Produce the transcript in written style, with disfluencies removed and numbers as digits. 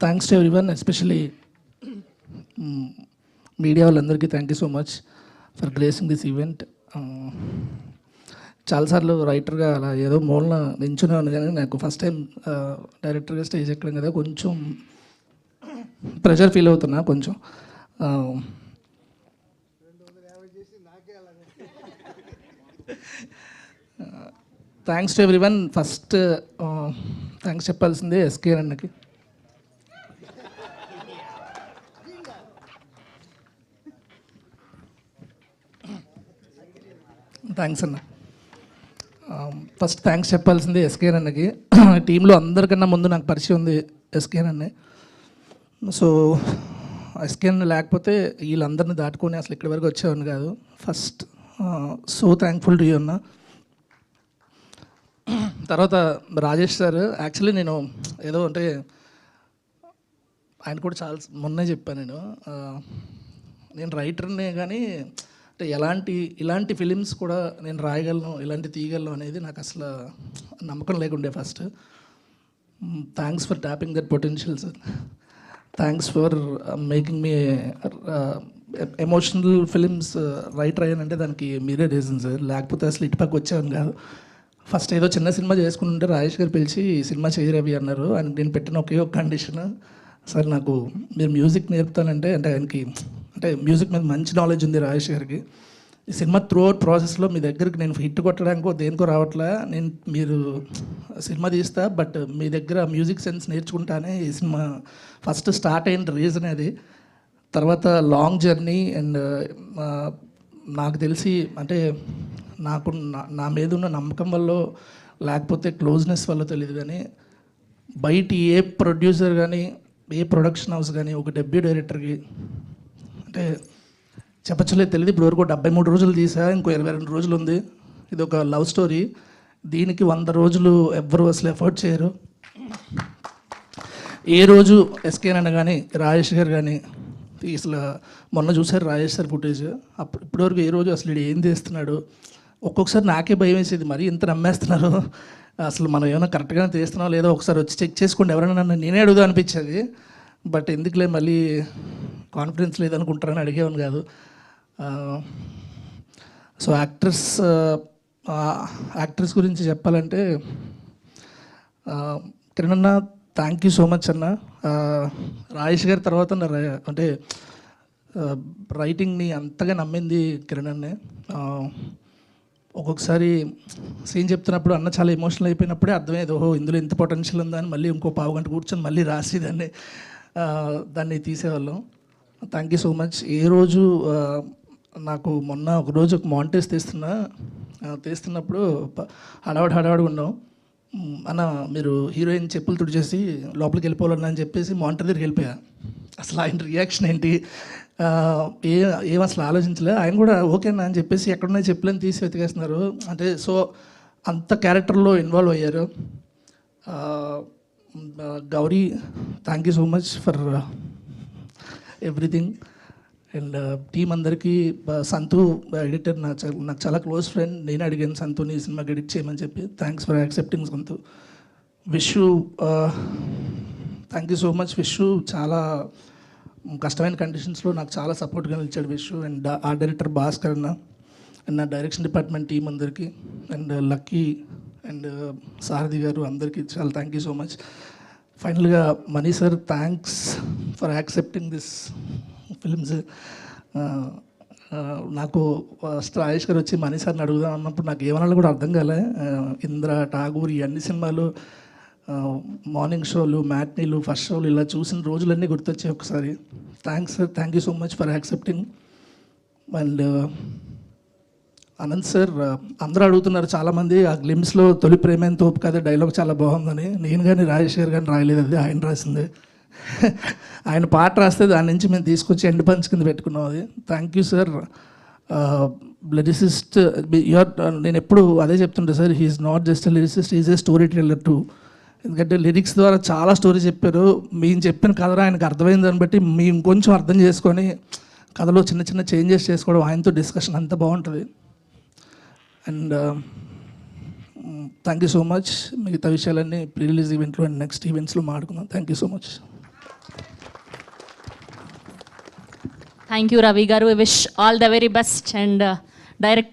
Thanks to everyone, especially media వాళ్ళందరికీ thank you so much for gracing this event. చాలాసార్లు రైటర్గా అలా ఏదో మూలన నించున్నాను, కానీ నాకు ఫస్ట్ టైం డైరెక్టర్గా స్టేజ్ ఎక్కడం కదా, కొంచెం ప్రెషర్ ఫీల్ అవుతున్నా కొంచెం. Thanks to everyone. First thanks చెప్పాల్సిందే ఎస్కే అన్నకి. థ్యాంక్స్ అన్న. ఫస్ట్ థ్యాంక్స్ చెప్పాల్సింది ఎస్కే అన్నకి. టీంలో అందరికన్నా ముందు నాకు పరిచయం ఉంది ఎస్కే అన్నే. సో ఎస్కే అన్న లేకపోతే వీళ్ళందరినీ దాటుకొని అసలు ఇక్కడి వరకు వచ్చేవాడిని కాదు. First so thankful to you అన్న. తర్వాత రాజేష్ సార్, యాక్చువల్లీ నేను ఏదో అంటే ఆయన కూడా చాలా మొన్నే చెప్పాను, నేను రైటర్నే కానీ అంటే ఇలాంటి ఫిలిమ్స్ కూడా నేను రాయగలను, ఇలాంటి తీయగలను అనేది నాకు అసలు నమ్మకం లేకుండే first. Thanks for tapping that potential sir. Thanks for making me emotional films writer అయ్యానంటే దానికి మీరే రీజన్ సార్. లేకపోతే అసలు ఇటుపక్క వచ్చేవాను కాదు. ఫస్ట్ ఏదో చిన్న సినిమా చేసుకుంటుంటే రాజేష్ గారు పిలిచి సినిమా చేయరవి అన్నారు. ఆయన నేను పెట్టిన ఒకే ఒక కండిషన్, సార్ నాకు మీరు మ్యూజిక్ నేర్పుతానంటే, అంటే ఆయనకి అంటే మ్యూజిక్ మీద మంచి నాలెడ్జ్ ఉంది రాజేష్ గారికి. ఈ సినిమా త్రూ అవుట్ ప్రాసెస్లో మీ దగ్గరికి నేను హిట్ కొట్టడానికో దేనికో రావట్లే, నేను మీరు సినిమా తీస్తా, బట్ మీ దగ్గర మ్యూజిక్ సెన్స్ నేర్చుకుంటానే ఈ సినిమా ఫస్ట్ స్టార్ట్ అయిన రీజన్ అది. తర్వాత లాంగ్ జర్నీ అండ్ నాకు తెలిసి అంటే నాకు నా మీద ఉన్న నమ్మకం వల్ల లేకపోతే క్లోజ్నెస్ వల్ల తెలియదు, కానీ బయట ఏ ప్రొడ్యూసర్ కానీ ఏ ప్రొడక్షన్ హౌస్ కానీ ఒక డెబ్యూ డైరెక్టర్కి అంటే చెప్పచ్చలేదు తెలియదు. ఇప్పుడు వరకు 73 రోజులు తీసా, ఇంకో 22 రోజులు ఉంది. ఇది ఒక లవ్ స్టోరీ. దీనికి 100 రోజులు ఎవ్వరు అసలు ఎఫర్ట్ చేయరు. ఏ రోజు ఎస్కేనన్న కానీ రాజేష్ గారు కానీ అసలు మొన్న చూసారు రాజేష్ సార్ ఫుటేజ్, ఇప్పటివరకు ఏ రోజు అసలు ఏం చేస్తున్నాడు ఒక్కొక్కసారి నాకే భయం వేసేది, మరీ ఇంత నమ్మేస్తున్నారు, అసలు మనం ఏమైనా కరెక్ట్గానే తీస్తున్నాం లేదో ఒకసారి వచ్చి చెక్ చేసుకోండి ఎవరైనా నన్ను నేనే అడుగుదా అనిపించేది. బట్ ఎందుకులే మళ్ళీ కాన్ఫిడెన్స్ లేదనుకుంటారని అడిగేవాను కాదు. సో యాక్టర్స్ గురించి చెప్పాలంటే కిరణ్ అన్న థ్యాంక్ యూ సో మచ్ అన్న. రాజేష్ గారి తర్వాత అంటే రైటింగ్ని అంతగా నమ్మింది కిరణ్ అన్నే. ఒక్కొక్కసారి సీన్ చెప్తున్నప్పుడు అన్న చాలా ఎమోషనల్ అయిపోయినప్పుడే అర్థమయ్యేది, ఓహో ఇందులో ఇంత పొటెన్షియల్ ఉందా అని మళ్ళీ ఇంకో పావు గంట కూర్చొని మళ్ళీ రాసి దాన్ని తీసేవాళ్ళం. Thank you so much. ఏ రోజు నాకు మొన్న ఒకరోజు ఒక మాంటేజ్ తీస్తున్నప్పుడు హడావుడి ఉన్నాం అన్న, మీరు హీరోయిన్ చెప్పులు తుడిచేసి లోపలికి వెళ్ళిపోవాలన్నా అని చెప్పేసి మానిటర్ దగ్గరికి వెళ్ళిపోయా. అసలు ఆయన రియాక్షన్ ఏంటి ఏం అసలు ఆలోచించలే. ఆయన కూడా ఓకేనా అని చెప్పేసి ఎక్కడున్నాయి చెప్పులని తీసి వెతికేస్తున్నారు. అంటే సో అంత క్యారెక్టర్లో ఇన్వాల్వ్ అయ్యారు. Gauri thank you so much for everything. And team అందరికీ, సంతు ఎడిటర్ నాకు చాలా క్లోజ్ ఫ్రెండ్, నేను అడిగాను సంతుని ఈ సినిమాకి ఎడిట్ చేయమని చెప్పి. Thanks for accepting Santhu. Vishu thank you so much. Vishu చాలా కష్టమైన కండిషన్స్లో నాకు చాలా సపోర్ట్గా నిలిచాడు విషు. అండ్ ఆ డైరెక్టర్ భాస్కర్ అన్న అండ్ నా డైరెక్షన్ డిపార్ట్మెంట్ టీం అందరికీ, and Lucky and Sarathi garu అందరికీ చాలా థ్యాంక్ యూ సో మచ్. ఫైనల్గా Mani sir thanks for accepting this films. నాకు రాజేష్ గారు వచ్చి మనీ సార్ని అడుగుదాం అన్నప్పుడు నాకు ఏమన్నా కూడా అర్థం కాలే. ఇంద్ర, ఠాగూర్ ఈ అన్ని సినిమాలు మార్నింగ్ షోలు, మ్యాట్నీలు, ఫస్ట్ షోలు ఇలా చూసిన రోజులన్నీ గుర్తొచ్చాయి ఒకసారి. Thanks sir, thank you so much for accepting. And Anant sir, అందరూ అడుగుతున్నారు చాలామంది ఆ గ్లిమ్స్లో తొలి ప్రేమేం తోపు కదా డైలాగ్ చాలా బాగుందని. నేను కానీ రాజేష్ గారు కానీ రాయలేదు, అది ఆయన రాసిందే. ఆయన పాట రాస్తే దాని నుంచి మేము తీసుకొచ్చి ఎండ్ పంచ్ కింద పెట్టుకున్నాం అది. Thank you sir. లిరిసిస్ట్ నేను ఎప్పుడు అదే చెప్తుంటే sir, he is not just lyricist, is a storyteller too. ఎందుకంటే లిరిక్స్ ద్వారా చాలా స్టోరీ చెప్పారు. మేము చెప్పిన కథ ఆయనకు అర్థమైంది దాన్ని బట్టి మేము ఇంకొంచెం అర్థం చేసుకొని కథలో చిన్న చిన్న చేంజెస్ చేసుకోవడం, ఆయనతో డిస్కషన్ అంతా బాగుంటుంది. And thank you so much. మిగతా విషయాలన్నీ ప్రీ రిలీజ్ ఈవెంట్లో అండ్ నెక్స్ట్ ఈవెంట్స్లో మాట్లాడుకుందాం. Thank you so much. Thank you Ravi garu. Wish all the very best. And director